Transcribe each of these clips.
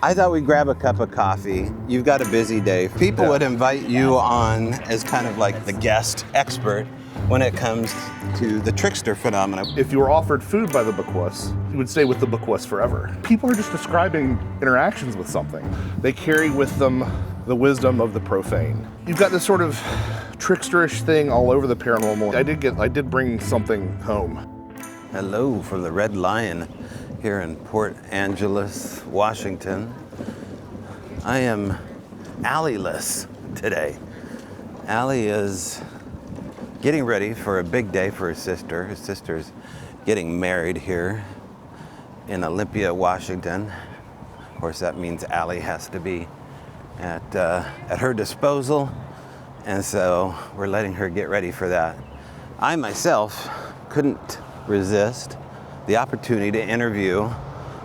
I thought we'd grab a cup of coffee. You've got a busy day. People would invite you on as kind of like the guest expert when it comes to the trickster phenomenon. If you were offered food by the bookwus, you would stay with the bookwus forever. People are just describing interactions with something. They carry with them the wisdom of the profane. You've got this sort of tricksterish thing all over the paranormal. I did bring something home. Hello from the Red Lion here in Port Angeles, Washington. I am Alley-less today. Allie is getting ready for a big day for her sister. Her sister's getting married here in Olympia, Washington. Of course, that means Allie has to be at her disposal, and so we're letting her get ready for that. I myself couldn't resist the opportunity to interview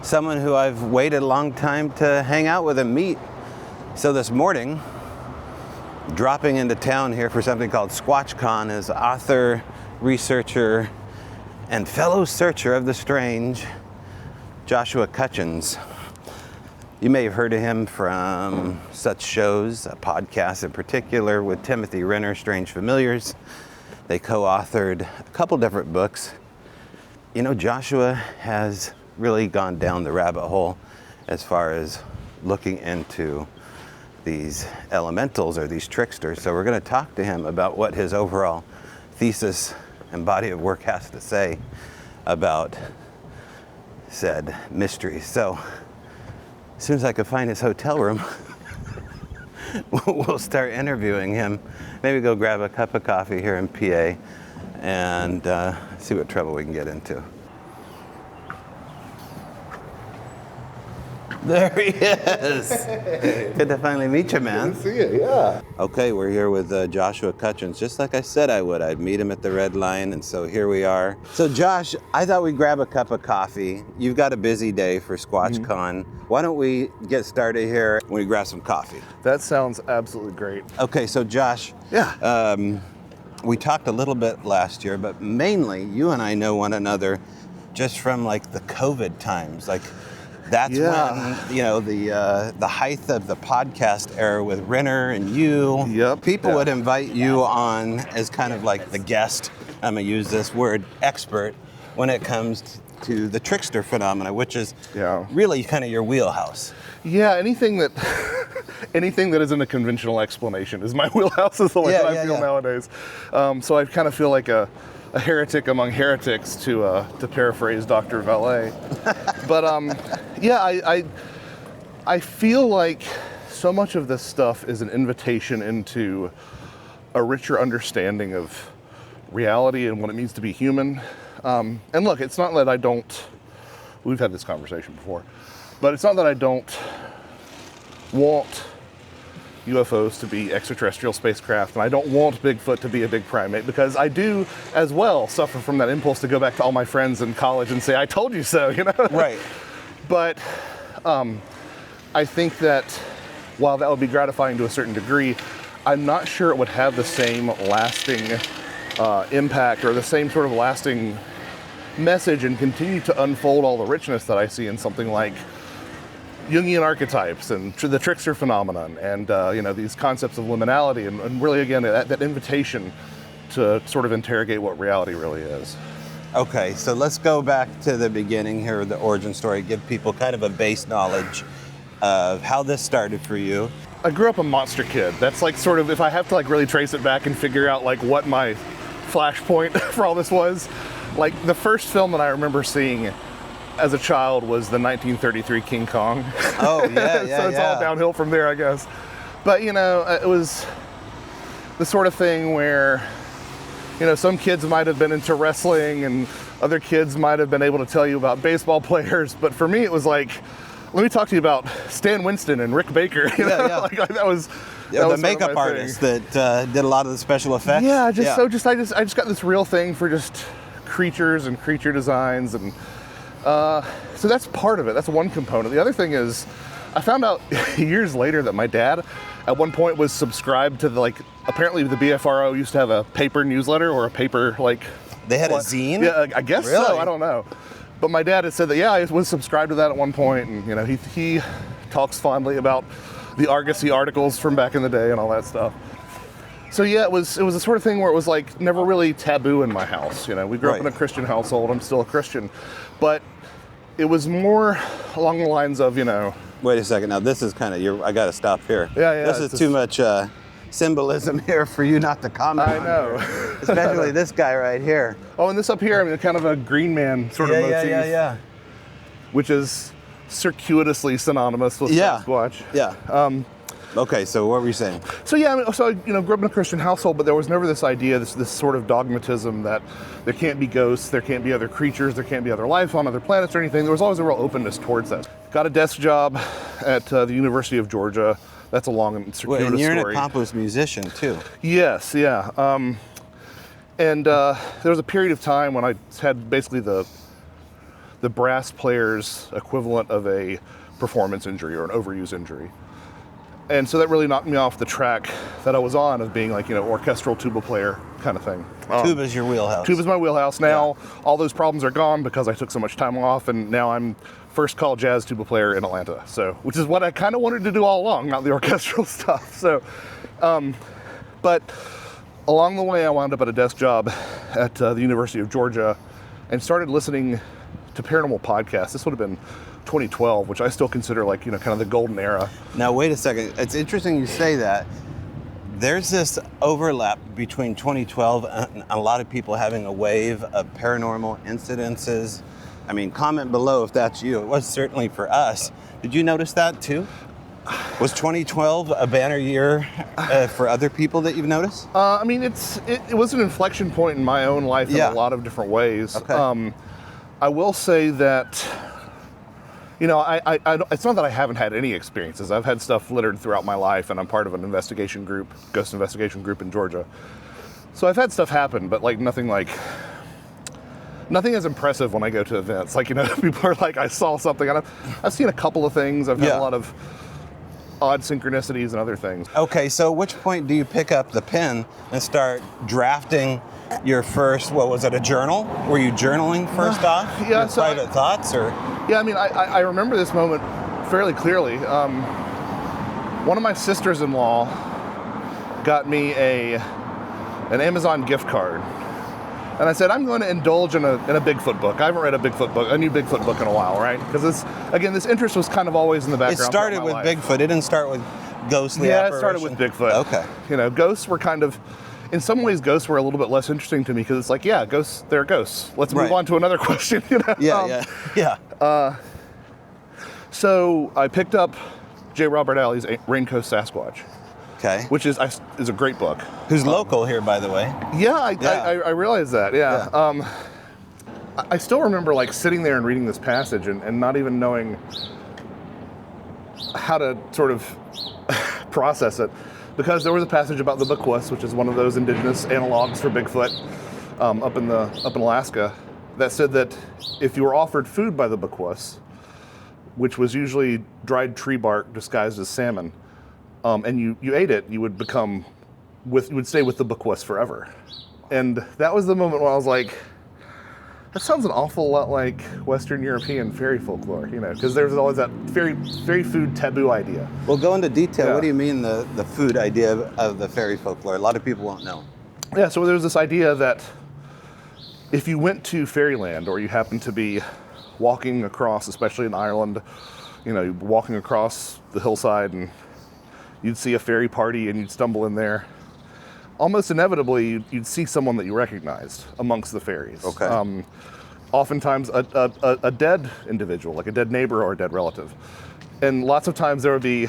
someone who I've waited a long time to hang out with and meet. So this morning, dropping into town here for something called SquatchCon is author, researcher, and fellow searcher of the strange, Joshua Cutchins. You may have heard of him from such shows, a podcast in particular with Timothy Renner, Strange Familiars. They co-authored a couple different books. You know, Joshua has really gone down the rabbit hole as far as looking into these elementals or these tricksters. So we're going to talk to him about what his overall thesis and body of work has to say about said mysteries. So as soon as I can find his hotel room, we'll start interviewing him. Maybe go grab a cup of coffee here in PA and see what trouble we can get into. There he is. Good to finally meet you, man. Good to see you, yeah. Okay, we're here with Joshua Cutchins. Just like I said I would. I'd meet him at the Red Lion, and so here we are. So Josh, I thought we'd grab a cup of coffee. You've got a busy day for SquatchCon. Why don't we get started here when we grab some coffee? That sounds absolutely great. Okay, so Josh, we talked a little bit last year, but mainly you and I know one another just from like the COVID times. Like that's when, you know, the height of the podcast era with Renner and you. Yep. People would invite you on as kind of like the guest, I'm gonna use this word, expert when it comes to the trickster phenomena, which is really kind of your wheelhouse. Yeah, anything that isn't a conventional explanation is my wheelhouse, is the way that I feel nowadays. So I kind of feel like a heretic among heretics, to paraphrase Dr. Valet. But I feel like so much of this stuff is an invitation into a richer understanding of reality and what it means to be human. And look, it's not that we've had this conversation before, but it's not that I don't want UFOs to be extraterrestrial spacecraft, and I don't want Bigfoot to be a big primate, because I do as well suffer from that impulse to go back to all my friends in college and say, I told you so, you know? Right. But I think that while that would be gratifying to a certain degree, I'm not sure it would have the same lasting impact or the same sort of lasting message and continue to unfold all the richness that I see in something like Jungian archetypes and the trickster phenomenon and these concepts of liminality and really, again, that invitation to sort of interrogate what reality really is. Okay, so let's go back to the beginning here, the origin story, give people kind of a base knowledge of how this started for you. I grew up a monster kid. That's like sort of, if I have to like really trace it back and figure out like what my flashpoint for all this was, like the first film that I remember seeing as a child was the 1933 King Kong. Oh, yeah, So it's all downhill from there, I guess. But, it was the sort of thing where, some kids might have been into wrestling and other kids might have been able to tell you about baseball players. But for me, it was like, let me talk to you about Stan Winston and Rick Baker. Like that was the makeup artist that did a lot of the special effects. Yeah, I just got this real thing for just creatures and creature designs, and so that's part of it. That's one component. The other thing is, I found out years later that my dad, at one point, was subscribed to apparently the BFRO used to have a paper newsletter or a paper They had a zine? Yeah, I guess really? so. I don't know. But my dad had said that, I was subscribed to that at one point, and he talks fondly about the Argosy articles from back in the day and all that stuff. So yeah, it was the sort of thing where it was like never really taboo in my house. You know, we grew up in a Christian household. I'm still a Christian, but it was more along the lines of, you know. Wait a second. Now this is kind of I got to stop here. Yeah. This is too much symbolism here for you not to comment. I know. Especially this guy right here. Oh, and this up here, I mean, kind of a Green Man sort of motif. Yeah. Which is circuitously synonymous with Sasquatch. Yeah. Okay, so what were you saying? So yeah, I mean, so you know, grew up in a Christian household, but there was never this idea, this sort of dogmatism that there can't be ghosts, there can't be other creatures, there can't be other life on other planets or anything. There was always a real openness towards that. Got a desk job at the University of Georgia. That's a long and circuitous and you're story. an accomplished musician too. Yes, yeah. And there was a period of time when I had basically the brass player's equivalent of a performance injury or an overuse injury. And so that really knocked me off the track that I was on of being like, you know, orchestral tuba player kind of thing. Tuba's your wheelhouse. Tuba's my wheelhouse. Now all those problems are gone because I took so much time off, and now I'm first call jazz tuba player in Atlanta. So, which is what I kind of wanted to do all along, not the orchestral stuff. So, but along the way I wound up at a desk job at the University of Georgia and started listening to paranormal podcasts. This would have been 2012, which I still consider like, you know, kind of the golden era. Now, wait a second. It's interesting you say that. There's this overlap between 2012 and a lot of people having a wave of paranormal incidences. I mean, comment below if that's you. It was certainly for us. Did you notice that too? Was 2012 a banner year for other people that you've noticed? I mean, it was an inflection point in my own life in a lot of different ways. Okay. I will say that, you know, I it's not that I haven't had any experiences. I've had stuff littered throughout my life, and I'm part of an investigation group, ghost investigation group in Georgia. So I've had stuff happen, but like nothing as impressive when I go to events. Like, you know, people are like, I saw something, and I've seen a couple of things. I've had a lot of odd synchronicities and other things. Okay, so at which point do you pick up the pen and start drafting your first, what was it, a journal? Were you journaling first off? Yeah, your private thoughts, or? Yeah, I mean, I remember this moment fairly clearly. One of my sisters-in-law got me an Amazon gift card. And I said, I'm going to indulge in a Bigfoot book. I haven't read a new Bigfoot book in a while, right? Because this interest was kind of always in the background. It started with Bigfoot. It didn't start with ghostly apparition. Yeah, it started with Bigfoot. Okay. You know, ghosts were kind of, in some ways, ghosts were a little bit less interesting to me because it's like, yeah, ghosts, they're ghosts. Let's move on to another question. You know? Yeah. So I picked up J. Robert Alley's Raincoast Sasquatch. Okay. Which is a great book. Who's local here, by the way. Yeah, I realize that, yeah. I still remember like sitting there and reading this passage and not even knowing how to sort of process it, because there was a passage about the Bequas, which is one of those indigenous analogs for Bigfoot up in Alaska, that said that if you were offered food by the Bequas, which was usually dried tree bark disguised as salmon, and you ate it, you would stay with the Bequas forever. And that was the moment when I was like, that sounds an awful lot like Western European fairy folklore, you know, because there's always that fairy food taboo idea. Well, go into detail. Yeah. What do you mean the food idea of the fairy folklore? A lot of people won't know. Yeah, so there's this idea that if you went to fairyland, or you happened to be walking across, especially in Ireland, you know, walking across the hillside and you'd see a fairy party and you'd stumble in there, almost inevitably you'd see someone that you recognized amongst the fairies. Okay. Oftentimes a dead individual, like a dead neighbor or a dead relative. And lots of times there would be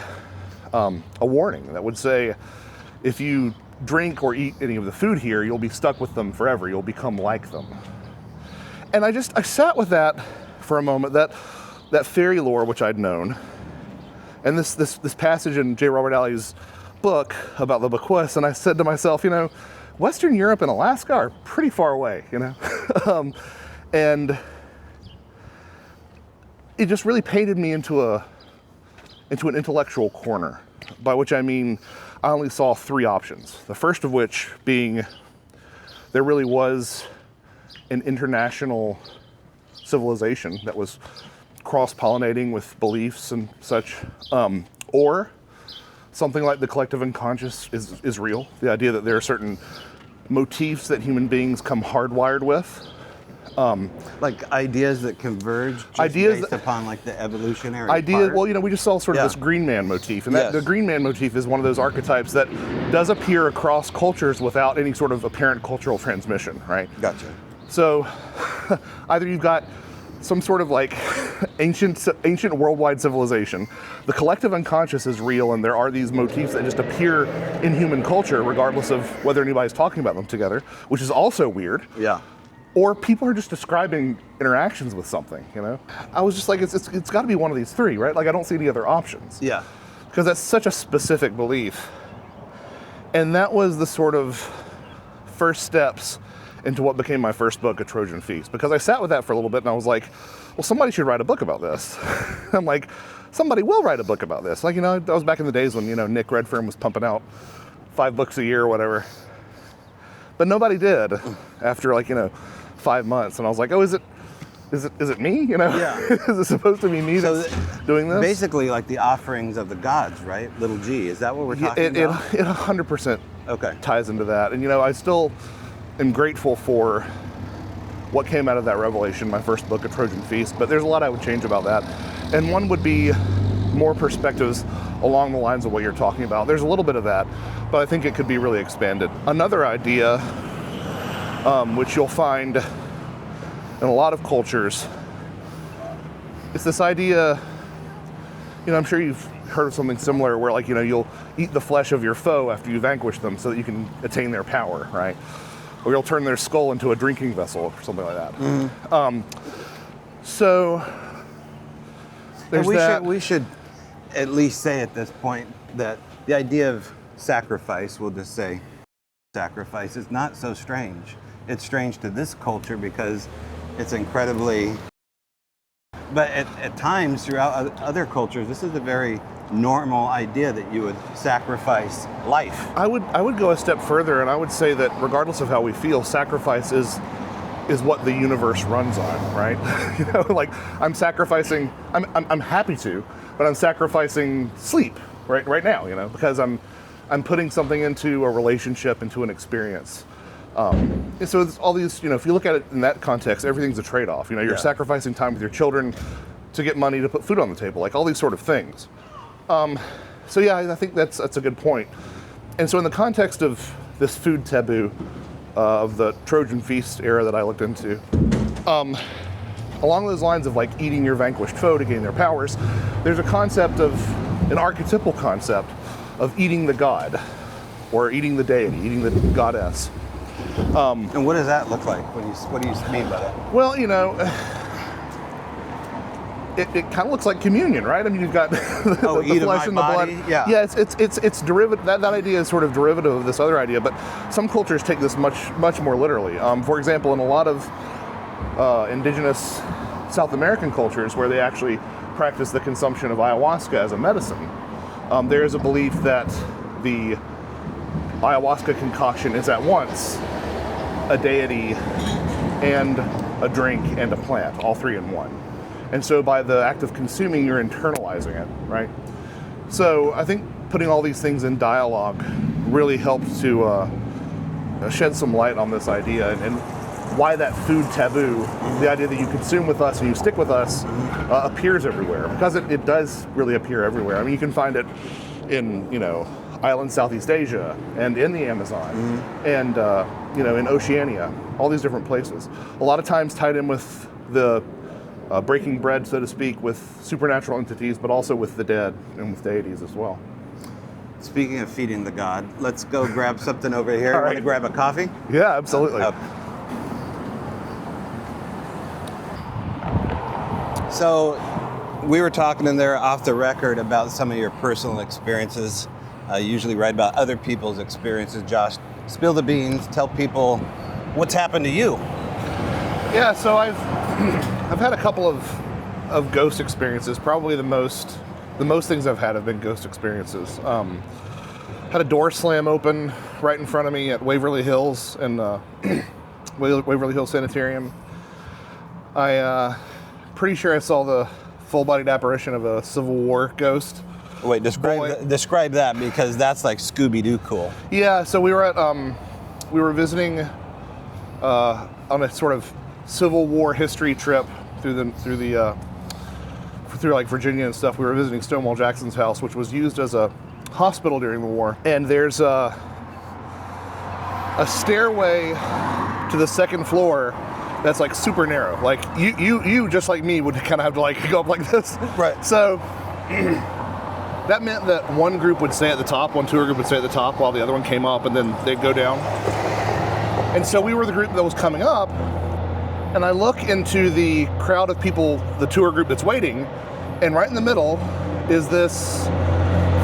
a warning that would say, if you drink or eat any of the food here, you'll be stuck with them forever. You'll become like them. And I sat with that for a moment, that fairy lore which I'd known, and this passage in J. Robert Alley's book about the Bequas, and I said to myself, you know, Western Europe and Alaska are pretty far away, you know, and it just really painted me into an intellectual corner, by which I mean I only saw three options. The first of which being there really was an international civilization that was cross-pollinating with beliefs and such, or something like the collective unconscious is real. The idea that there are certain motifs that human beings come hardwired with. Like ideas that converge just based upon like the evolutionary part? Well, we just saw sort of this Green Man motif, and the Green Man motif is one of those archetypes that does appear across cultures without any sort of apparent cultural transmission, right? Gotcha. So either you've got some sort of like ancient worldwide civilization, the collective unconscious is real, and there are these motifs that just appear in human culture regardless of whether anybody's talking about them together, which is also weird. Yeah. Or people are just describing interactions with something, I was just like, it's got to be one of these three, right? Like, I don't see any other options. Yeah. Because that's such a specific belief. And that was the sort of first steps into what became my first book, A Trojan Feast. Because I sat with that for a little bit and I was like, well, somebody should write a book about this. I'm like, somebody will write a book about this. Like, that was back in the days when, Nick Redfern was pumping out 5 books a year or whatever. But nobody did after 5 months. And I was like, oh, is it me? Yeah. Is it supposed to be me that's doing this? Basically like the offerings of the gods, right? Little g. Is that what we're talking about? It 100% ties into that. And I still am grateful for what came out of that revelation, my first book, A Trojan Feast. But there's a lot I would change about that. And one would be more perspectives along the lines of what you're talking about. There's a little bit of that, but I think it could be really expanded. Another idea, which you'll find in a lot of cultures, is this idea, I'm sure you've heard of something similar where you'll eat the flesh of your foe after you vanquish them so that you can attain their power, right? Or you'll turn their skull into a drinking vessel or something like that. Mm-hmm. So there's that. We should at least say at this point that the idea of sacrifice, we'll just say sacrifice, is not so strange. It's strange to this culture because it's incredibly, but at times throughout other cultures, this is a very normal idea that you would sacrifice life. I would go a step further, and I would say that regardless of how we feel, sacrifice is what the universe runs on, right? I'm sacrificing, I'm happy to, but I'm sacrificing sleep right now, because I'm putting something into a relationship, into an experience. And so it's all these, if you look at it in that context, everything's a trade-off. You're sacrificing time with your children to get money to put food on the table, like all these sort of things. So yeah, I think that's a good point. And so in the context of this food taboo of the Trojan Feast era that I looked into, along those lines of eating your vanquished foe to gain their powers, there's a concept of, an archetypal concept of eating the god, or eating the deity, eating the goddess. And what does that look like? What do you mean by that? Well, it kind of looks like communion, right? I mean, you've got the flesh and the blood. Yeah, it's derivative. That idea is sort of derivative of this other idea, but some cultures take this much more literally. For example, in a lot of indigenous South American cultures where they actually practice the consumption of ayahuasca as a medicine, there is a belief that the ayahuasca concoction is at once a deity and a drink and a plant, all three in one. And so by the act of consuming, you're internalizing it, right? So I think putting all these things in dialogue really helped to shed some light on this idea and why that food taboo, the idea that you consume with us and you stick with us, appears everywhere. Because it does really appear everywhere. I mean, you can find it in, islands Southeast Asia and in the Amazon and, in Oceania, all these different places. A lot of times tied in with the breaking bread, so to speak, with supernatural entities, but also with the dead and with deities as well. Speaking of feeding the god, let's go grab something over here. Right. Want to grab a coffee? Yeah, absolutely. So we were talking in there off the record about some of your personal experiences. I usually write about other people's experiences. Josh, spill the beans, tell people what's happened to you. Yeah, so I've had a couple of ghost experiences. Probably the most things I've had have been ghost experiences. Had a door slam open right in front of me at Waverly Hills and Waverly Hills Sanitarium. Pretty sure I saw the full-bodied apparition of a Civil War ghost. Wait, describe that, because that's like Scooby-Doo cool. Yeah, so we were visiting on a sort of Civil War history trip through like Virginia and stuff. We were visiting Stonewall Jackson's house, which was used as a hospital during the war. And there's a stairway to the second floor that's like super narrow. Like you just like me would kind of have to like go up like this. Right. So that meant that one group would stay at the top, one tour group would stay at the top while the other one came up, and then they'd go down. And so we were the group that was coming up, and I look into the crowd of people, the tour group that's waiting, and right in the middle is this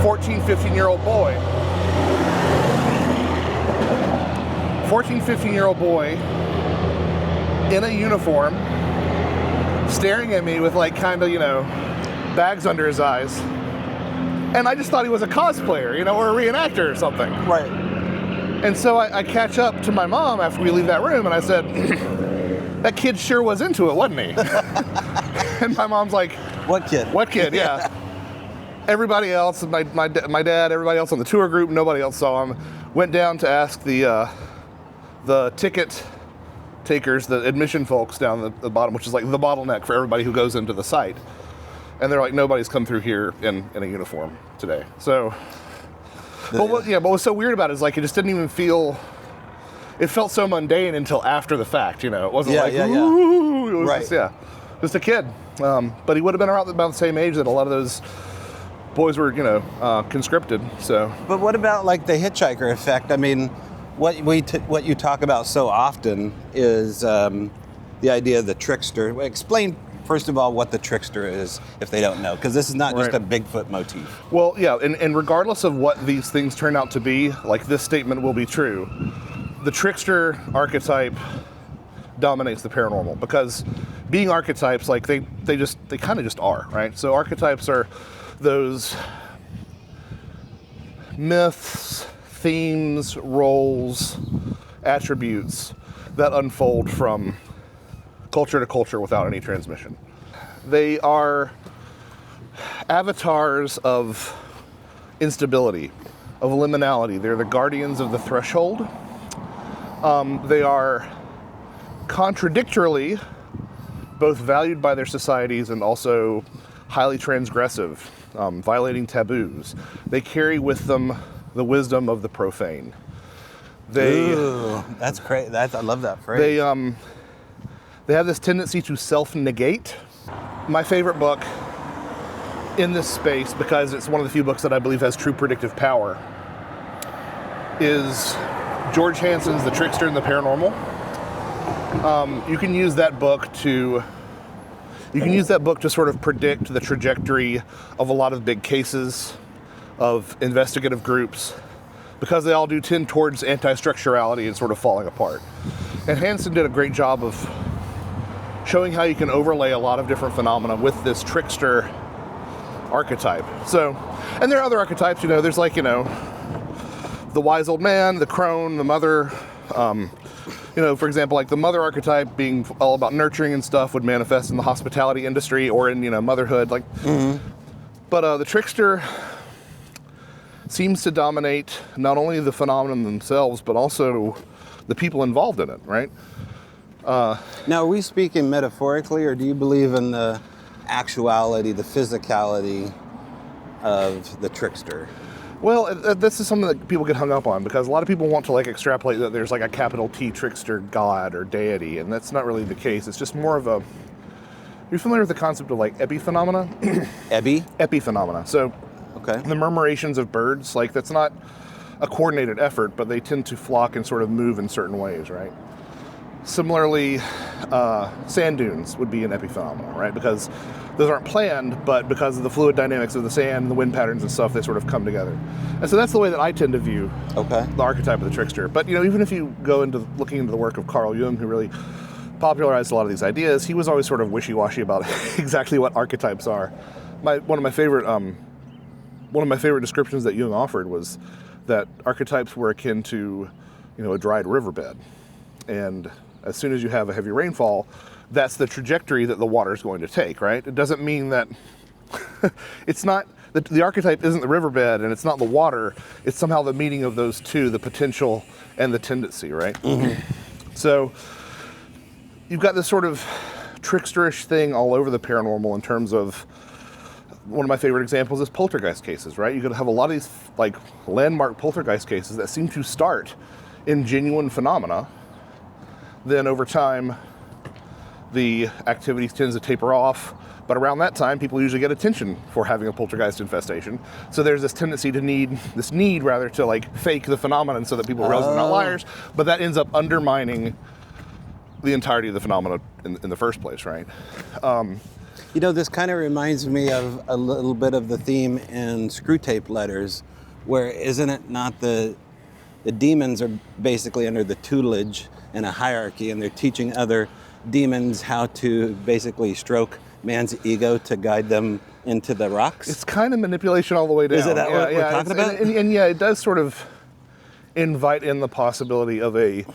14, 15-year-old boy. 14, 15-year-old boy in a uniform, staring at me with like kind of, bags under his eyes. And I just thought he was a cosplayer, or a reenactor or something. Right. And so I catch up to my mom after we leave that room, and I said, that kid sure was into it, wasn't he? And my mom's like, What kid? What kid, yeah. Everybody else, my dad, everybody else on the tour group, nobody else saw him. Went down to ask the ticket takers, the admission folks down the bottom, which is like the bottleneck for everybody who goes into the site. And they're like, nobody's come through here in a uniform today. So, but what was so weird about it is like it just didn't even feel. It felt so mundane until after the fact, It wasn't ooh, it was right. just a kid. But he would have been around about the same age that a lot of those boys were, conscripted. So. But what about like the hitchhiker effect? I mean, what you talk about so often is the idea of the trickster. Explain. First of all, what the trickster is, if they don't know, because this is not just a Bigfoot motif. Well, yeah, and regardless of what these things turn out to be, like this statement will be true, the trickster archetype dominates the paranormal, because being archetypes, like they kind of just are, right? So archetypes are those myths, themes, roles, attributes that unfold from culture to culture without any transmission. They are avatars of instability, of liminality. They're the guardians of the threshold. They are contradictorily both valued by their societies and also highly transgressive, violating taboos. They carry with them the wisdom of the profane. Ooh, that's great. I love that phrase. They have this tendency to self-negate. My favorite book in this space, because it's one of the few books that I believe has true predictive power, is George Hansen's The Trickster and the Paranormal. You can use that book to sort of predict the trajectory of a lot of big cases of investigative groups, because they all do tend towards anti-structurality and sort of falling apart. And Hansen did a great job of showing how you can overlay a lot of different phenomena with this trickster archetype. So, and there are other archetypes, there's like, the wise old man, the crone, the mother, for example, like the mother archetype being all about nurturing and stuff would manifest in the hospitality industry or in, motherhood, like, but the trickster seems to dominate not only the phenomenon themselves, but also the people involved in it, right? Now, are we speaking metaphorically, or do you believe in the actuality, the physicality of the trickster? Well, this is something that people get hung up on, because a lot of people want to like extrapolate that there's like a capital T trickster god or deity, and that's not really the case. It's just more of a... You're familiar with the concept of like epiphenomena? Epiphenomena. So, okay. The murmurations of birds, like that's not a coordinated effort, but they tend to flock and sort of move in certain ways, right? Similarly, sand dunes would be an epiphenomenon, right? Because those aren't planned, but because of the fluid dynamics of the sand, the wind patterns and stuff, they sort of come together. And so that's the way that I tend to view the archetype of the trickster. But, even if you go into looking into the work of Carl Jung, who really popularized a lot of these ideas, he was always sort of wishy-washy about exactly what archetypes are. One of my favorite descriptions that Jung offered was that archetypes were akin to, a dried riverbed. And as soon as you have a heavy rainfall, that's the trajectory that the water is going to take, right? It doesn't mean that it's not, the archetype isn't the riverbed and it's not the water, it's somehow the meaning of those two, the potential and the tendency, right? So you've got this sort of tricksterish thing all over the paranormal in terms of, one of my favorite examples is poltergeist cases, right? You could have a lot of these like landmark poltergeist cases that seem to start in genuine phenomena. Then over time, the activity tends to taper off. But around that time, people usually get attention for having a poltergeist infestation. So there's this tendency to need to like fake the phenomenon so that people realize they're not liars. But that ends up undermining the entirety of the phenomena in the first place, right? You know, this kind of reminds me of a little bit of the theme in Screw Tape Letters, where isn't it not the demons are basically under the tutelage and a hierarchy, and they're teaching other demons how to basically stroke man's ego to guide them into the rocks? It's kind of manipulation all the way down. Is it that what we're talking about? And yeah, it does sort of invite in the possibility of a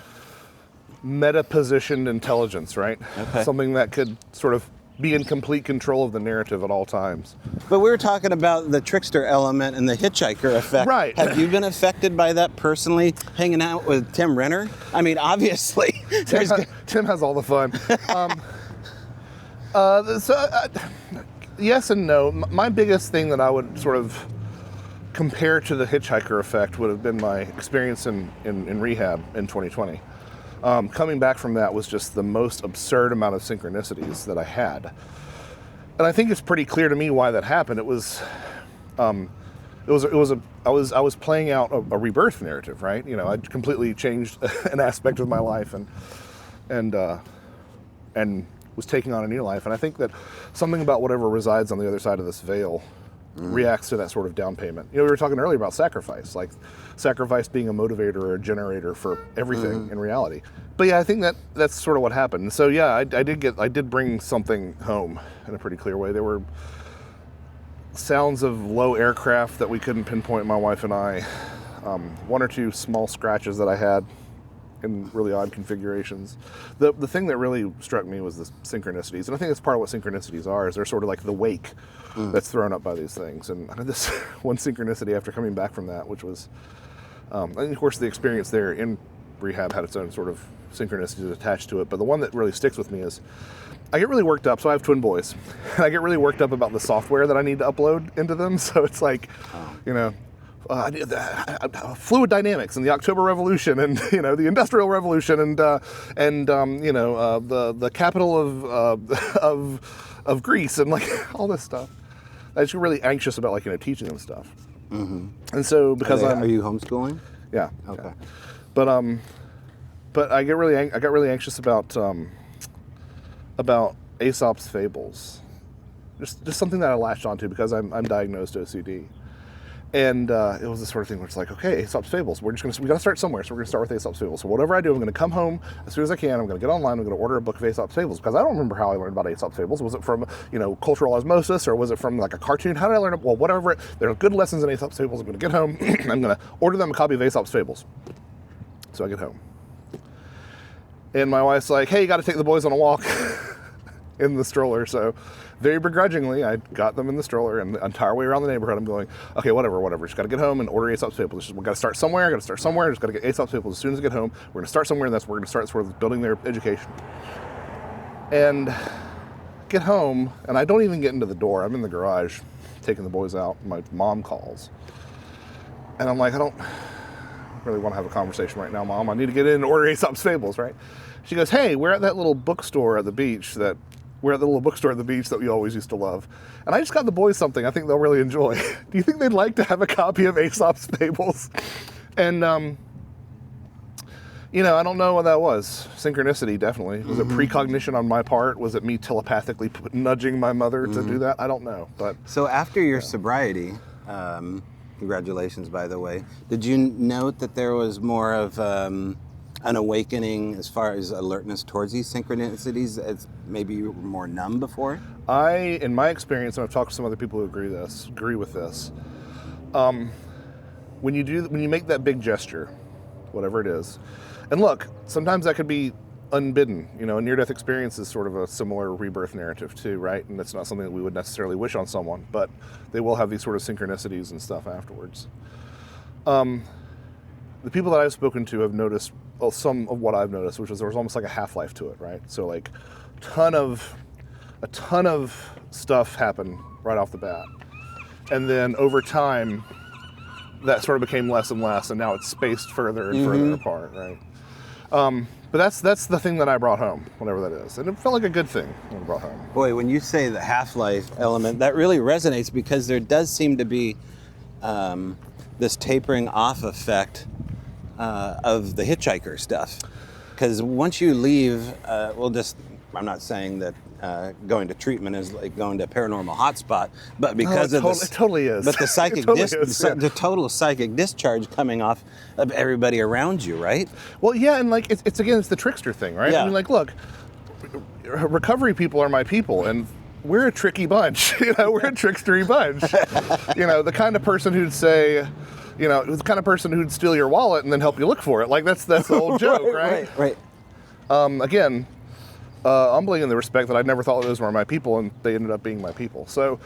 meta-positioned intelligence, right? Okay. Something that could sort of be in complete control of the narrative at all times. But we were talking about the trickster element and the hitchhiker effect. Right. Have you been affected by that personally, hanging out with Tim Renner? I mean, obviously. Tim has all the fun. Yes and no. My biggest thing that I would sort of compare to the hitchhiker effect would have been my experience in rehab in 2020. Coming back from that was just the most absurd amount of synchronicities that I had. And I think it's pretty clear to me why that happened. I was playing out a rebirth narrative, right? You know, I'd completely changed an aspect of my life and was taking on a new life. And I think that something about whatever resides on the other side of this veil reacts to that sort of down payment. You know, we were talking earlier about sacrifice, like sacrifice being a motivator or a generator for everything in reality. But yeah, I think that's sort of what happened. So yeah, I did bring something home in a pretty clear way. There were sounds of low aircraft that we couldn't pinpoint, my wife and I. One or two small scratches that I had in really odd configurations. The thing that really struck me was the synchronicities, and I think that's part of what synchronicities are, is they're sort of like the wake that's thrown up by these things. And I had this one synchronicity after coming back from that, which was, and of course the experience there in rehab had its own sort of synchronicities attached to it, but the one that really sticks with me is, I get really worked up, so I have twin boys, and I get really worked up about the software that I need to upload into them, so it's like, you know, fluid dynamics and the October Revolution and, you know, the Industrial Revolution and you know, the capital of Greece and like all this stuff. I just get really anxious about, like, you know, teaching them stuff. And so because are you homeschooling? Yeah. Okay. Yeah. But I got really anxious about Aesop's fables. Just something that I latched onto because I'm diagnosed OCD. And it was the sort of thing where it's like, okay, Aesop's Fables. We got to start somewhere, so we're going to start with Aesop's Fables. So whatever I do, I'm going to come home as soon as I can. I'm going to get online. I'm going to order a book of Aesop's Fables because I don't remember how I learned about Aesop's Fables. Was it from, you know, cultural osmosis, or was it from like a cartoon? How did I learn it? Well, whatever. There are good lessons in Aesop's Fables. I'm going to get home. I'm going to order them a copy of Aesop's Fables. So I get home, and my wife's like, "Hey, you got to take the boys on a walk." In the stroller. So very begrudgingly, I got them in the stroller, and the entire way around the neighborhood, I'm going, okay, whatever. Just got to get home and order Aesop's Fables. We got to start somewhere. Just got to get Aesop's Fables as soon as I get home. We're going to start somewhere, and that's where we're going to start sort of building their education. And get home, and I don't even get into the door. I'm in the garage taking the boys out. My mom calls, and I'm like, I don't really want to have a conversation right now, Mom. I need to get in and order Aesop's Fables, right? She goes, hey, we're at that little bookstore at the beach that we always used to love. And I just got the boys something I think they'll really enjoy. Do you think they'd like to have a copy of Aesop's Fables? And, you know, I don't know what that was. Synchronicity, definitely. Was it precognition on my part? Was it me telepathically nudging my mother to do that? I don't know. But so after your sobriety, congratulations, by the way, did you note that there was more of an awakening as far as alertness towards these synchronicities, as maybe you were more numb before? In my experience, and I've talked to some other people who agree with this, when you make that big gesture, whatever it is, and look, sometimes that could be unbidden. You know, a near-death experience is sort of a similar rebirth narrative too, right? And it's not something that we would necessarily wish on someone, but they will have these sort of synchronicities and stuff afterwards. The people that I've spoken to have noticed, well, some of what I've noticed, which is there was almost like a half-life to it, right? So like a ton of stuff happened right off the bat. And then over time, that sort of became less and less, and now it's spaced further and further apart, right? But that's the thing that I brought home, whatever that is. And it felt like a good thing when I brought home. Boy, when you say the half-life element, that really resonates because there does seem to be this tapering off effect of the hitchhiker stuff. Because once you leave, I'm not saying that going to treatment is like going to a paranormal hotspot, but because it totally is. But the psychic, the total psychic discharge coming off of everybody around you, right? Well, yeah, and like it's the trickster thing, right? Yeah. I mean, like, look, recovery people are my people, and we're a tricky bunch. You know, we're a trickstery bunch. You know, the kind of person who'd say, you know, the kind of person who'd steal your wallet and then help you look for it. Like that's the old joke, right? Right. Again, humbling in the respect that I never thought those were my people, and they ended up being my people. So,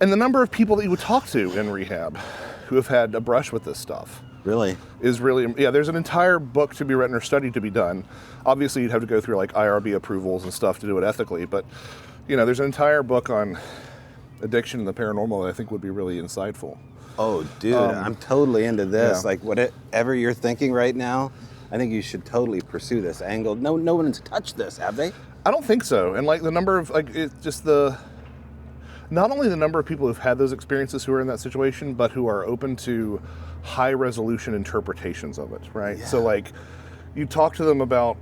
and the number of people that you would talk to in rehab who have had a brush with this stuff is really, yeah, there's an entire book to be written or study to be done. Obviously, you'd have to go through like IRB approvals and stuff to do it ethically, but, you know, there's an entire book on addiction and the paranormal that I think would be really insightful. Oh, dude, I'm totally into this. Yeah. Like, whatever you're thinking right now, I think you should totally pursue this angle. No one's touched this, have they? I don't think so. And like the number of, like, it's just not only the number of people who've had those experiences who are in that situation, but who are open to high resolution interpretations of it, right? Yeah. So like, you talk to them about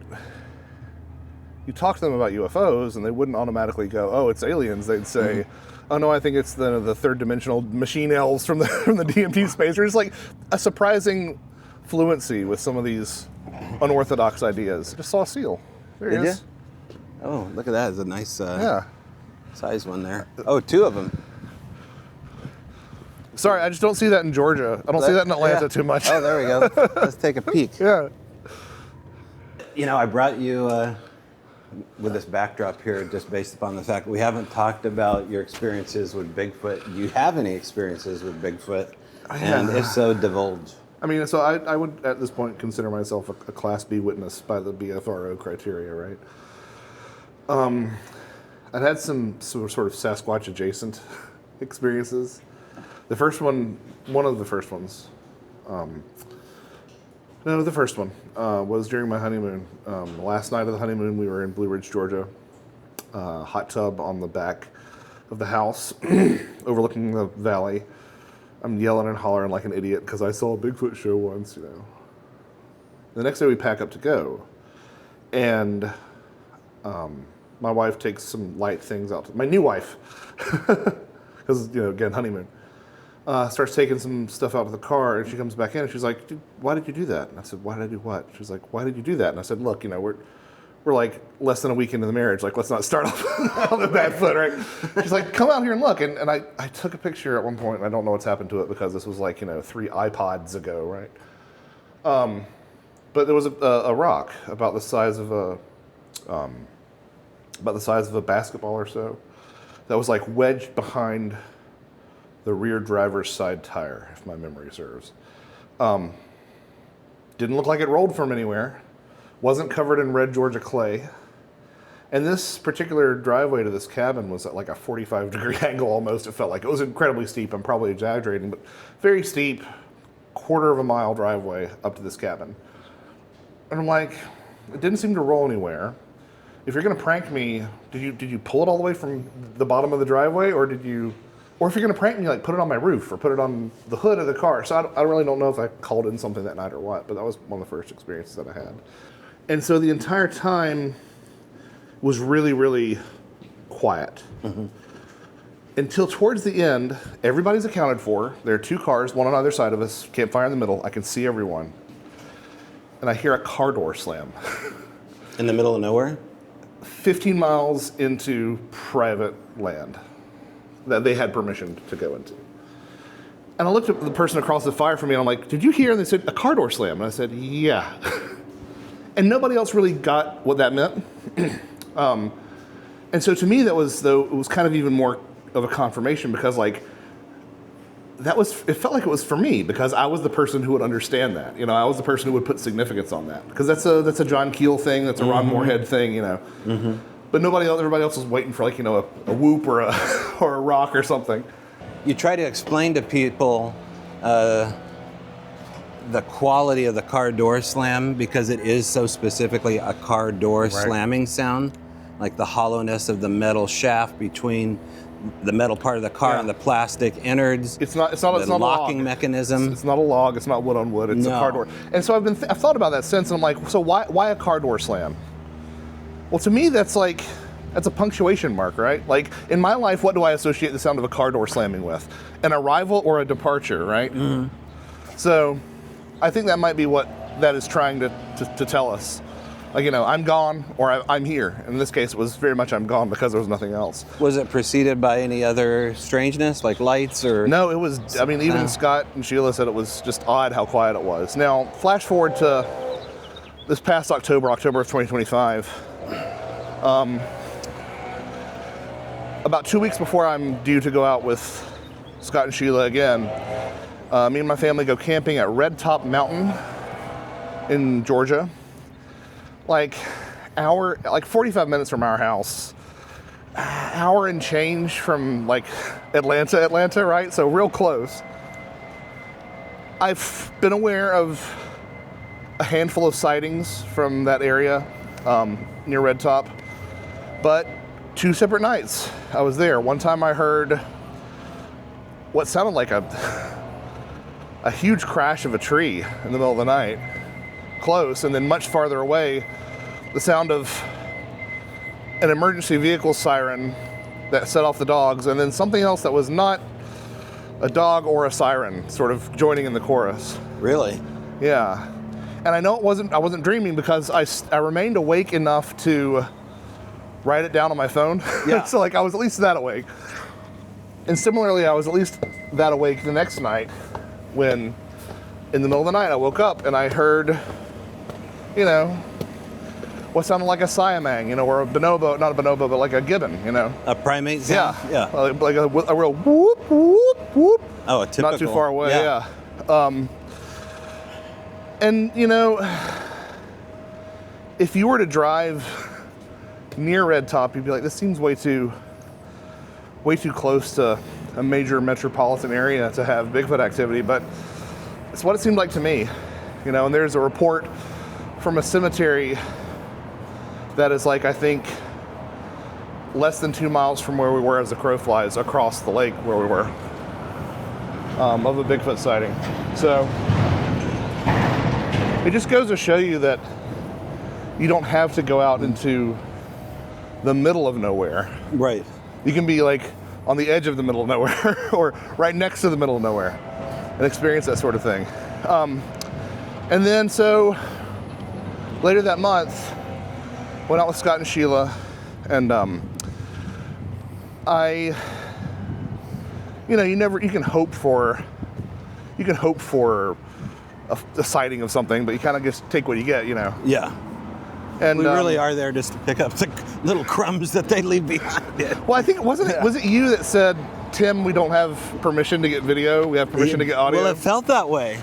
UFOs and they wouldn't automatically go, oh, it's aliens. They'd say, oh no, I think it's the third dimensional machine elves from the DMT space. There's like a surprising fluency with some of these unorthodox ideas. I just saw a seal. There he is. Oh, look at that. It's a nice size one there. Oh, 2 of them. Sorry, I just don't see that in Georgia. I don't see that in Atlanta too much. Oh, there we go. Let's take a peek. Yeah. You know, I brought you with this backdrop here just based upon the fact that we haven't talked about your experiences with Bigfoot. Do you have any experiences with Bigfoot? And if so, divulge. I mean, so I would at this point consider myself a Class B witness by the BFRO criteria, right? I've had some sort of Sasquatch adjacent experiences. The first one was during my honeymoon. Last night of the honeymoon, we were in Blue Ridge, Georgia. Hot tub on the back of the house, overlooking the valley. I'm yelling and hollering like an idiot because I saw a Bigfoot show once, you know. The next day we pack up to go, and my wife takes some light things out. My new wife, because, you know, again, honeymoon. Starts taking some stuff out of the car, and she comes back in, and she's like, "Dude, why did you do that?" And I said, "Why did I do what?" She's like, "Why did you do that?" And I said, "Look, you know, we're like less than a week into the marriage. Like, let's not start off on a bad foot, right?" She's like, "Come out here and look." And I took a picture at one point, and I don't know what's happened to it because this was like, you know, 3 iPods ago, right? But there was a rock about the size of a basketball or so that was like wedged behind the rear driver's side tire, if my memory serves. Didn't look like it rolled from anywhere. Wasn't covered in red Georgia clay. And this particular driveway to this cabin was at like a 45-degree angle almost. It felt like it was incredibly steep. I'm probably exaggerating, but very steep, 1/4 mile driveway up to this cabin. And I'm like, it didn't seem to roll anywhere. If you're gonna prank me, did you pull it all the way from the bottom of the driveway, or if you're gonna prank me, like put it on my roof or put it on the hood of the car? So I really don't know if I called in something that night or what, but that was one of the first experiences that I had. And so the entire time was really, really quiet. Mm-hmm. Until towards the end, everybody's accounted for. There are 2 cars, one on either side of us, campfire in the middle. I can see everyone. And I hear a car door slam. In the middle of nowhere? 15 miles into private land that they had permission to go into. And I looked at the person across the fire from me, and I'm like, "Did you hear?" And they said, "A car door slam." And I said, "Yeah." And nobody else really got what that meant. And so to me, it was kind of even more of a confirmation, because like, it felt like it was for me, because I was the person who would understand that. You know, I was the person who would put significance on that, because that's a John Keel thing, that's a Ron Moorhead thing, you know. But everybody else was waiting for, like, you know, a whoop or a or a rock or something. You try to explain to people the quality of the car door slam, because it is so specifically a car door slamming sound, like the hollowness of the metal shaft between the metal part of the car and the plastic innards. It's not the a locking log. It's It's not a log. It's not wood on wood. It's a car door. And so I've thought about that since, and I'm like, so why a car door slam? Well, to me, that's a punctuation mark, right? Like, in my life, what do I associate the sound of a car door slamming with? An arrival or a departure, right? So I think that might be what that is trying to tell us. Like, you know, I'm gone, or I'm here. In this case, it was very much I'm gone, because there was nothing else. Was it preceded by any other strangeness, like lights or? No, it was, I mean, even Scott and Sheila said it was just odd how quiet it was. Now, flash forward to this past October of 2025. About 2 weeks before I'm due to go out with Scott and Sheila again, me and my family go camping at Red Top Mountain in Georgia. Like 45 minutes from our house, hour and change from like Atlanta, right? So real close. I've been aware of a handful of sightings from that area near Red Top, but 2 separate nights I was there. One time I heard what sounded like a huge crash of a tree in the middle of the night, close, and then much farther away, the sound of an emergency vehicle siren that set off the dogs, and then something else that was not a dog or a siren sort of joining in the chorus. Really? Yeah. And I know I wasn't dreaming, because I remained awake enough to write it down on my phone. Yeah. So like I was at least that awake. And similarly, I was at least that awake the next night when in the middle of the night I woke up and I heard, you know, what sounded like a siamang, you know, or a bonobo, not a bonobo, but like a gibbon, you know. A primate sound? Yeah. Like a real whoop, whoop, whoop. Oh, a typical. Not too far away, yeah. And, you know, if you were to drive near Red Top, you'd be like, this seems way too close to a major metropolitan area to have Bigfoot activity, but it's what it seemed like to me, you know. And there's a report from a cemetery that is like, I think, less than 2 miles from where we were as the crow flies, across the lake where we were, of a Bigfoot sighting. So it just goes to show you that you don't have to go out into the middle of nowhere. Right. You can be like on the edge of the middle of nowhere or right next to the middle of nowhere and experience that sort of thing. And then so later that month, went out with Scott and Sheila, and you can hope for a sighting of something, but you kind of just take what you get, you know. Yeah. And we really are there just to pick up the little crumbs that they leave behind it. Well, I think was it you that said, Tim, we don't have permission to get video, we have permission to get audio? Well, it felt that way.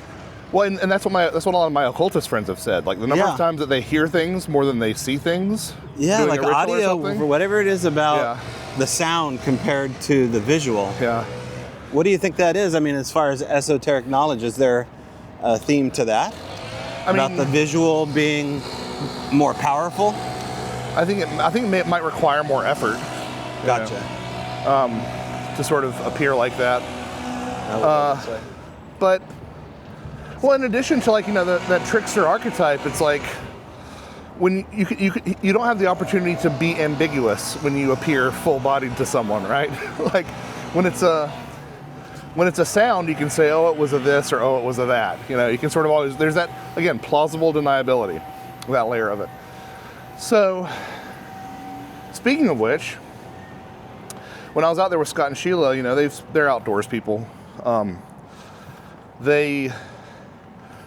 Well, and that's what a lot of my occultist friends have said. Like the number of times that they hear things more than they see things. Yeah, like audio, or whatever it is about the sound compared to the visual. Yeah. What do you think that is? I mean, as far as esoteric knowledge, is there a theme to that? About the visual being more powerful? I think it might require more effort. Gotcha. To sort of appear like that. But well, in addition to, like, you know, that trickster archetype, it's like when you don't have the opportunity to be ambiguous when you appear full-bodied to someone, right? Like when it's a sound, you can say, oh, it was a this, or oh, it was a that. You know, you can sort of always, there's that, again, plausible deniability, that layer of it. So, speaking of which, when I was out there with Scott and Sheila, you know, they're outdoors people. They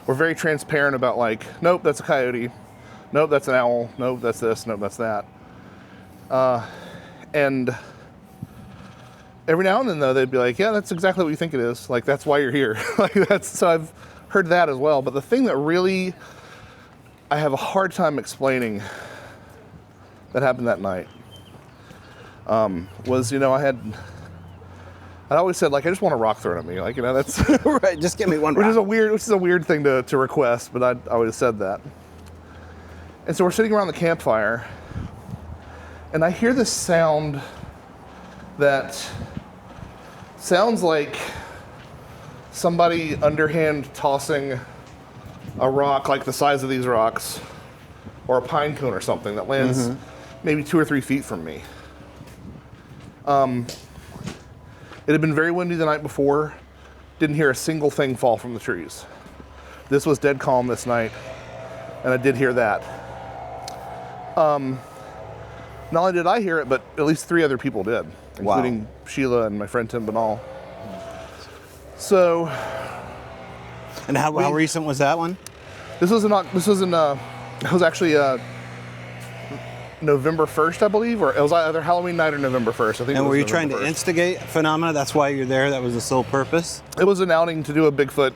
were very transparent about, like, nope, that's a coyote. Nope, that's an owl. Nope, that's this. Nope, that's that. And every now and then, though, they'd be like, yeah, that's exactly what you think it is. Like, that's why you're here. So I've heard that as well. But the thing that really I have a hard time explaining that happened that night was, I'd always said, like, I just want a rock thrown at me. Like, that's right, just give me one rock. Which is a weird thing to request, but I always said that. And so we're sitting around the campfire, and I hear this sound that sounds like somebody underhand tossing a rock like the size of these rocks, or a pine cone or something that lands maybe 2 or 3 feet from me. It had been very windy the night before. Didn't hear a single thing fall from the trees. This was dead calm this night, and I did hear that. Not only did I hear it, but at least 3 other people did, including Sheila and my friend Tim Banal. So. And how recent was that one? It was actually November 1st, I believe, or it was either Halloween night or November 1st. I think. And were you November trying to 1st. instigate phenomena? That's why you're there? That was the sole purpose? It was an outing to do a Bigfoot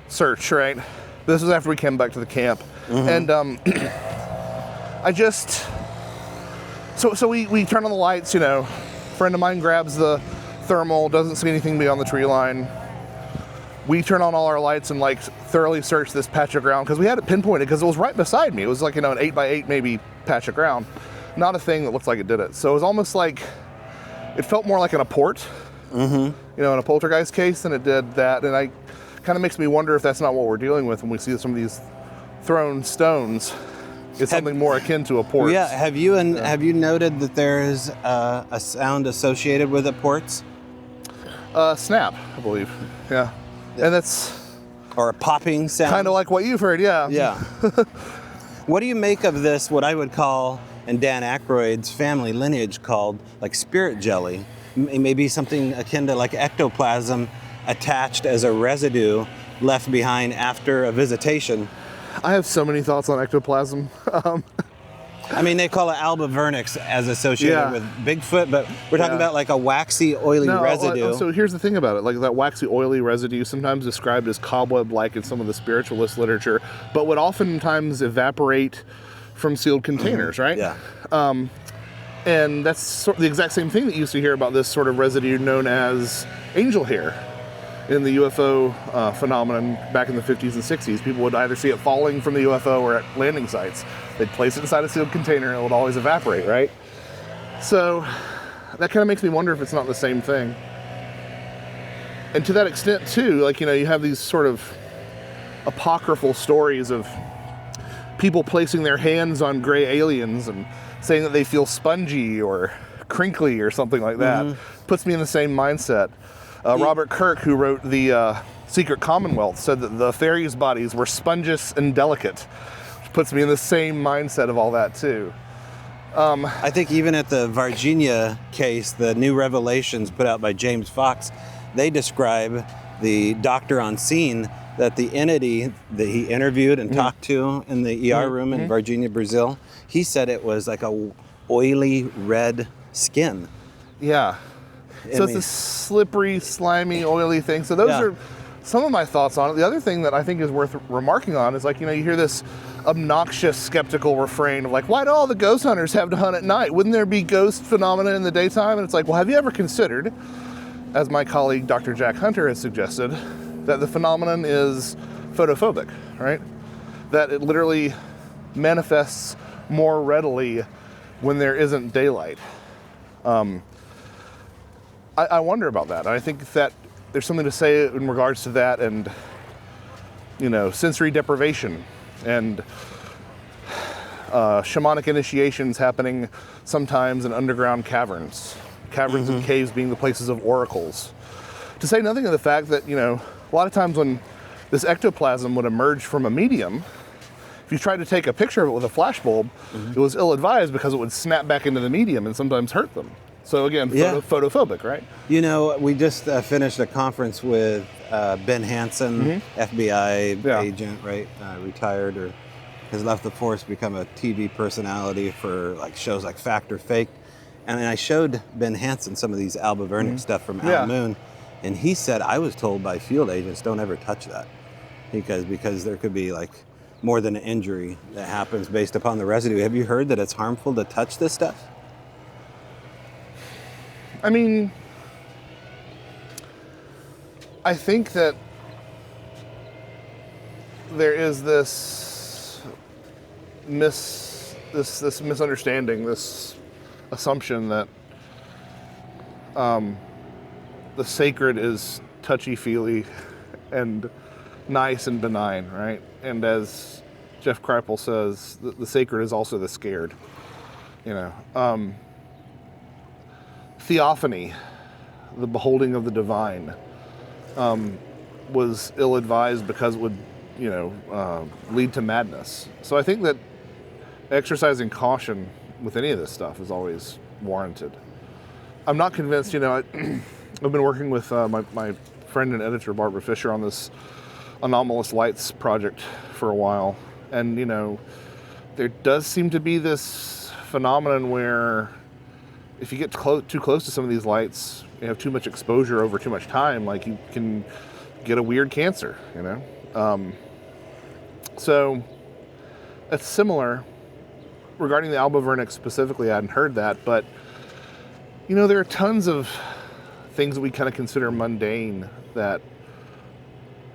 search, right? This was after we came back to the camp. And I just... So we turn on the lights, Friend of mine grabs the thermal, doesn't see anything beyond the tree line. We turn on all our lights and thoroughly search this patch of ground because we had it pinpointed because it was right beside me. It was an 8x8 maybe patch of ground, not a thing that looked like it did it. So it was almost like it felt more like in a port, in a poltergeist case than it did that. And I kind of makes me wonder if that's not what we're dealing with when we see some of these thrown stones. It's something more akin to a port. Yeah. Have you noted that there is a sound associated with the ports? Snap, I believe. Yeah. And that's... Or a popping sound? Kind of like what you've heard, yeah. Yeah. What do you make of this, what I would call, in Dan Aykroyd's family lineage, called spirit jelly? Maybe something akin to ectoplasm attached as a residue left behind after a visitation. I have so many thoughts on ectoplasm. They call it alba vernix as associated with Bigfoot, but we're talking about a waxy, oily residue. So here's the thing about it. That waxy, oily residue, sometimes described as cobweb-like in some of the spiritualist literature, but would oftentimes evaporate from sealed containers, right? Yeah. And that's the exact same thing that you used to hear about this sort of residue known as angel hair in the UFO phenomenon back in the 50s and 60s. People would either see it falling from the UFO or at landing sites. They'd place it inside a sealed container and it would always evaporate, right? So that kind of makes me wonder if it's not the same thing. And to that extent, too, you have these sort of apocryphal stories of people placing their hands on gray aliens and saying that they feel spongy or crinkly or something like that. Puts me in the same mindset. Robert Kirk, who wrote the Secret Commonwealth, said that the fairies' bodies were spongious and delicate, which puts me in the same mindset of all that too. I think even at the Virginia case, the New Revelations put out by James Fox, they describe the doctor on scene that the entity that he interviewed and talked to in the ER room in Virginia, Brazil, he said it was like a oily red skin. Yeah. So it's a slippery, slimy, oily thing. So those are some of my thoughts on it. The other thing that I think is worth remarking on is you hear this obnoxious, skeptical refrain of why do all the ghost hunters have to hunt at night? Wouldn't there be ghost phenomena in the daytime? And it's well, have you ever considered, as my colleague Dr. Jack Hunter has suggested, that the phenomenon is photophobic, right? That it literally manifests more readily when there isn't daylight. I wonder about that. I think that there's something to say in regards to that and, sensory deprivation and shamanic initiations happening sometimes in underground caverns. Caverns and caves being the places of oracles. To say nothing of the fact that, a lot of times when this ectoplasm would emerge from a medium, if you tried to take a picture of it with a flash bulb, it was ill-advised because it would snap back into the medium and sometimes hurt them. So again, photophobic, right? We just finished a conference with Ben Hansen, FBI agent, right? Retired or has left the force, become a TV personality for like shows like Fact or Fake. And then I showed Ben Hansen some of these Alba Vernick stuff from Out Moon, and he said, I was told by field agents, don't ever touch that, because there could be like more than an injury that happens based upon the residue. Have you heard that it's harmful to touch this stuff? I mean, I think that there is this misunderstanding, this assumption that the sacred is touchy-feely and nice and benign, right? And as Jeff Kripal says, the sacred is also the scared, you know. Theophany, the beholding of the divine, was ill-advised because it would, lead to madness. So I think that exercising caution with any of this stuff is always warranted. I'm not convinced, I've been working with my friend and editor, Barbara Fisher, on this anomalous lights project for a while. And, there does seem to be this phenomenon where if you get too close to some of these lights, you have too much exposure over too much time, like you can get a weird cancer, So it's similar. Regarding the Alba Vernick specifically, I hadn't heard that, but there are tons of things that we kind of consider mundane that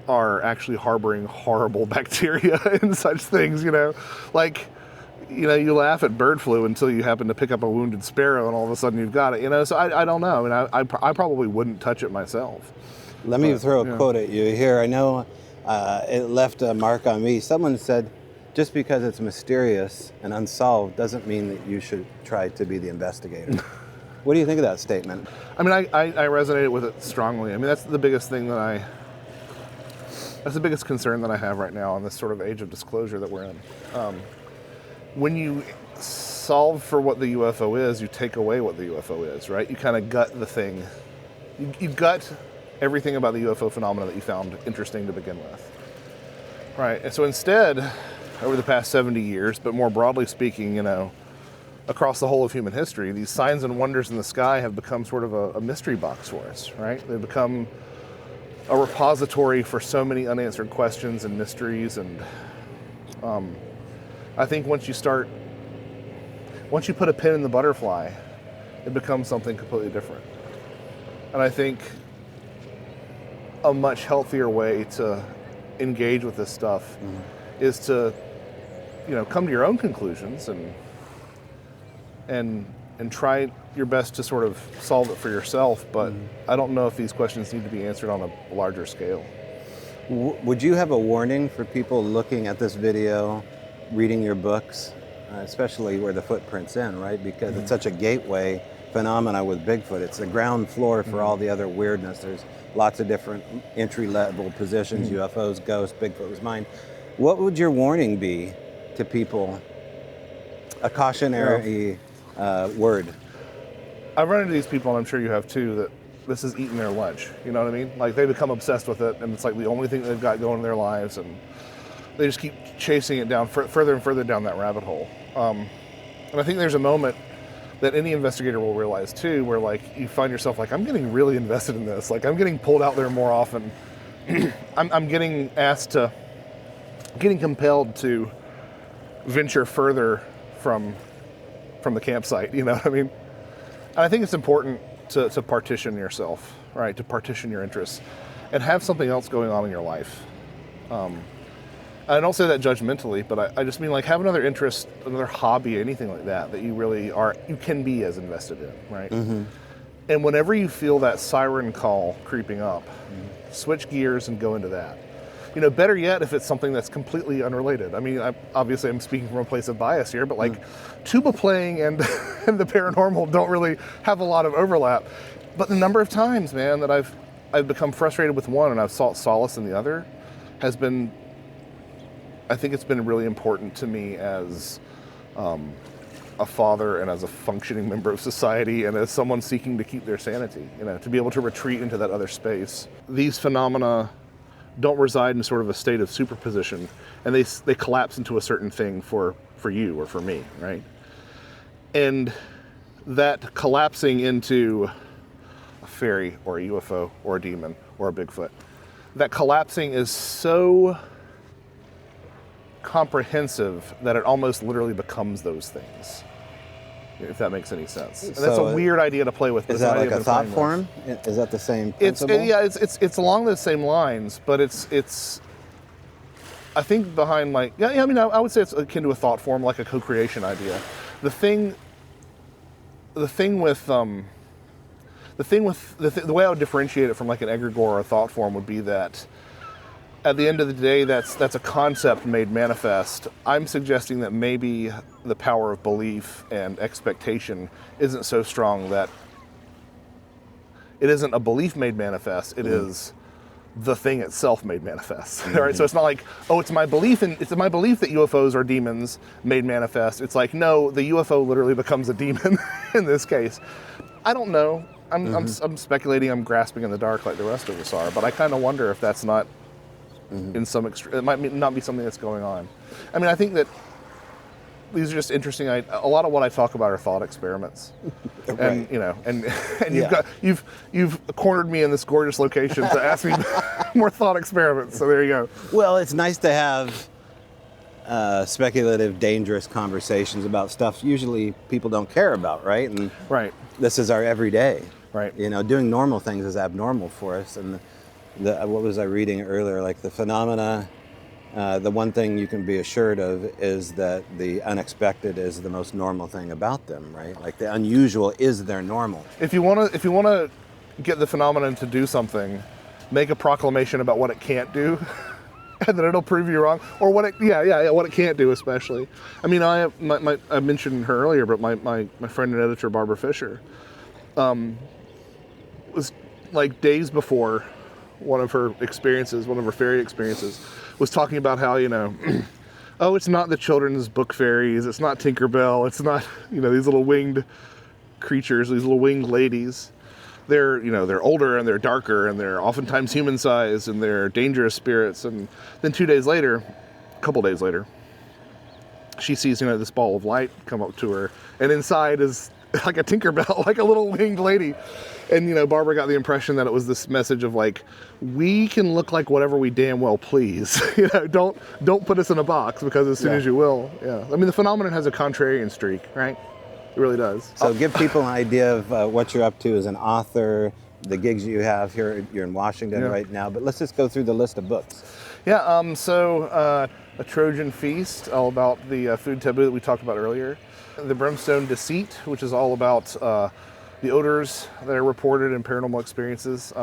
are actually harboring horrible bacteria and such things, like, you laugh at bird flu until you happen to pick up a wounded sparrow and all of a sudden you've got it, so I don't know. I probably wouldn't touch it myself. Let me throw a quote at you here. I know it left a mark on me. Someone said, just because it's mysterious and unsolved doesn't mean that you should try to be the investigator. What do you think of that statement? I resonated with it strongly. That's the biggest thing that's the biggest concern that I have right now in this sort of age of disclosure that we're in. When you solve for what the UFO is, you take away what the UFO is, right? You kind of gut the thing. You gut everything about the UFO phenomena that you found interesting to begin with, right? And so instead, over the past 70 years, but more broadly speaking, across the whole of human history, these signs and wonders in the sky have become sort of a mystery box for us, right? They've become a repository for so many unanswered questions and mysteries, and I think once you put a pin in the butterfly, it becomes something completely different. And I think a much healthier way to engage with this stuff is to, come to your own conclusions and try your best to sort of solve it for yourself. But I don't know if these questions need to be answered on a larger scale. Would you have a warning for people looking at this video, reading your books, especially where the footprint's in, right? Because it's such a gateway phenomena with Bigfoot. It's the ground floor for all the other weirdness. There's lots of different entry-level positions, UFOs, ghosts, Bigfoot was mine. What would your warning be to people? A cautionary word. I've run into these people, and I'm sure you have too, that this is eating their lunch. You know what I mean? Like, they become obsessed with it, and it's like the only thing they've got going in their lives, and they just keep chasing it down further and further down that rabbit hole. And I think there's a moment that any investigator will realize too, where like you find yourself like, I'm getting really invested in this. Like, I'm getting pulled out there more often. I'm getting compelled to venture further from the campsite. You know what I mean? And I think it's important to partition yourself, right? To partition your interests and have something else going on in your life. I don't say that judgmentally, but I just mean like have another interest, another hobby, anything like that you can be as invested in, right? And whenever you feel that siren call creeping up, switch gears and go into that. Better yet if it's something that's completely unrelated. I mean, obviously I'm speaking from a place of bias here, but like tuba playing and the paranormal don't really have a lot of overlap. But the number of times, man, that I've become frustrated with one and I've sought solace in the other has been, I think it's been really important to me as a father and as a functioning member of society and as someone seeking to keep their sanity, to be able to retreat into that other space. These phenomena don't reside in sort of a state of superposition, and they collapse into a certain thing for you or for me, right? And that collapsing into a fairy or a UFO or a demon or a Bigfoot, that collapsing is so comprehensive that it almost literally becomes those things, if that makes any sense. And that's a weird idea to play with. Is that like a thought form? Is that the same principle? It's along the same lines, but it's I think behind I would say it's akin to a thought form, like a co-creation idea. The way I would differentiate it from like an egregore or a thought form would be that at the end of the day, that's a concept made manifest. I'm suggesting that maybe the power of belief and expectation isn't so strong that it isn't a belief made manifest. It is the thing itself made manifest. All right, so it's not like, oh, it's my belief that UFOs are demons made manifest. It's like, no, the UFO literally becomes a demon in this case. I don't know. I'm speculating. I'm grasping in the dark like the rest of us are. But I kind of wonder if that's not in some it might not be something that's going on. I mean, I think that these are just interesting. A lot of what I talk about are thought experiments, and you've cornered me in this gorgeous location to ask me more thought experiments. So there you go. Well, it's nice to have speculative, dangerous conversations about stuff usually people don't care about, right? And right. This is our everyday. Right. Doing normal things is abnormal for us. And what was I reading earlier? Like the phenomena. The one thing you can be assured of is that the unexpected is the most normal thing about them, right? Like the unusual is their normal. If you want to get the phenomenon to do something, make a proclamation about what it can't do, and then it'll prove you wrong. Or what it can't do, especially. I mean, I mentioned her earlier, but my friend and editor Barbara Fisher was like days before one of her fairy experiences, was talking about how, oh, it's not the children's book fairies, it's not Tinkerbell, it's not, these little winged creatures, these little winged ladies. They're older and they're darker and they're oftentimes human-sized and they're dangerous spirits. And then a couple days later, she sees, this ball of light come up to her, and inside is like a Tinkerbell, like a little winged lady. And, Barbara got the impression that it was this message of like, we can look like whatever we damn well please. Don't put us in a box, because as soon as you will. Yeah. I mean, the phenomenon has a contrarian streak, right? It really does. So give people an idea of what you're up to as an author, the gigs you have here. You're in Washington right now, but let's just go through the list of books. Yeah, A Trojan Feast, all about the food taboo that we talked about earlier. The Brimstone Deceit, which is all about the odors that are reported in paranormal experiences,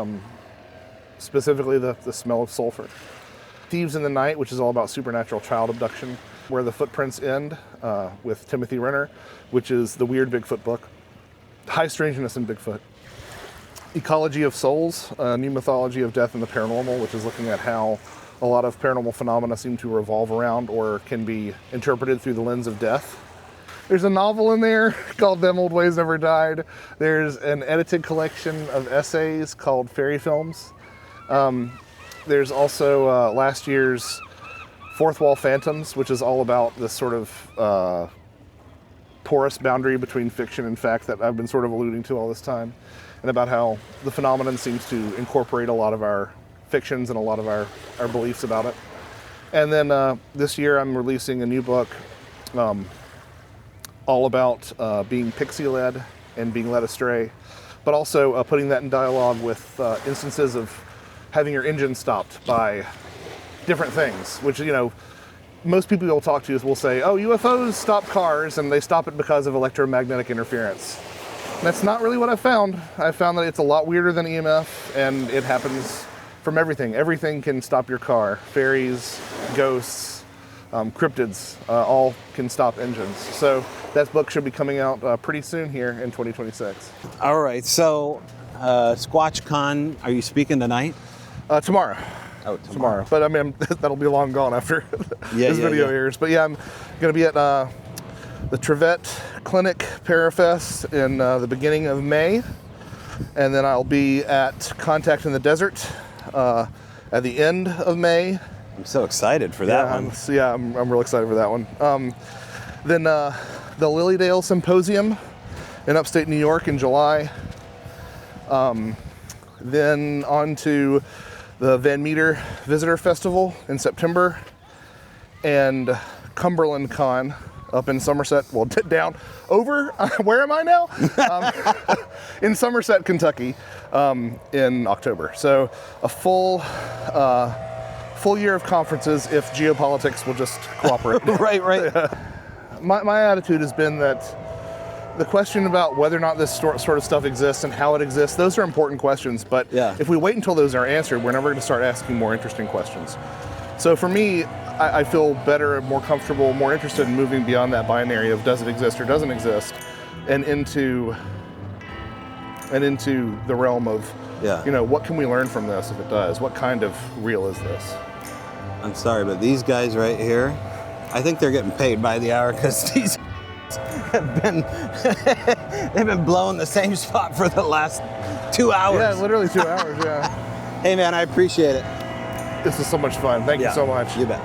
specifically the smell of sulfur. Thieves in the Night, which is all about supernatural child abduction. Where the Footprints End, with Timothy Renner, which is the weird Bigfoot book. High Strangeness in Bigfoot. Ecology of Souls, a new mythology of death and the paranormal, which is looking at how a lot of paranormal phenomena seem to revolve around or can be interpreted through the lens of death. There's a novel in there called Them Old Ways Never Died. There's an edited collection of essays called Fairy Films. There's also last year's Fourth Wall Phantoms, which is all about this sort of porous boundary between fiction and fact that I've been sort of alluding to all this time, and about how the phenomenon seems to incorporate a lot of our fictions and a lot of our beliefs about it. And then this year I'm releasing a new book all about being pixie-led and being led astray, but also putting that in dialogue with instances of having your engine stopped by different things, which, most people you'll talk to will say, oh, UFOs stop cars and they stop it because of electromagnetic interference. And that's not really what I found. I found that it's a lot weirder than EMF, and it happens from everything. Everything can stop your car. Fairies, ghosts, cryptids, all can stop engines. So that book should be coming out pretty soon here in 2026. All right, so Squatch Con, are you speaking tonight? Tomorrow. Oh, tomorrow. But I mean, that'll be long gone after this video airs. But yeah, I'm going to be at the Trevette Clinic Parafest in the beginning of May. And then I'll be at Contact in the Desert at at the end of May. I'm so excited for that one. I'm real excited for that one. Then the Lilydale Symposium in upstate New York in July. Then on to the Van Meter Visitor Festival in September, and Cumberland Con up in Somerset, well, where am I now? In Somerset, Kentucky, in October. So a full year of conferences if geopolitics will just cooperate. Right. My attitude has been that the question about whether or not this sort of stuff exists and how it exists, those are important questions, but if we wait until those are answered, we're never going to start asking more interesting questions. So for me, I feel better, more comfortable, more interested in moving beyond that binary of does it exist or doesn't exist, and into the realm of, what can we learn from this if it does? What kind of real is this? I'm sorry, but these guys right here, I think they're getting paid by the hour because these have been they've been blowing the same spot for the last 2 hours. Yeah, literally 2 hours, Hey man, I appreciate it. This is so much fun. Thank you so much. You bet.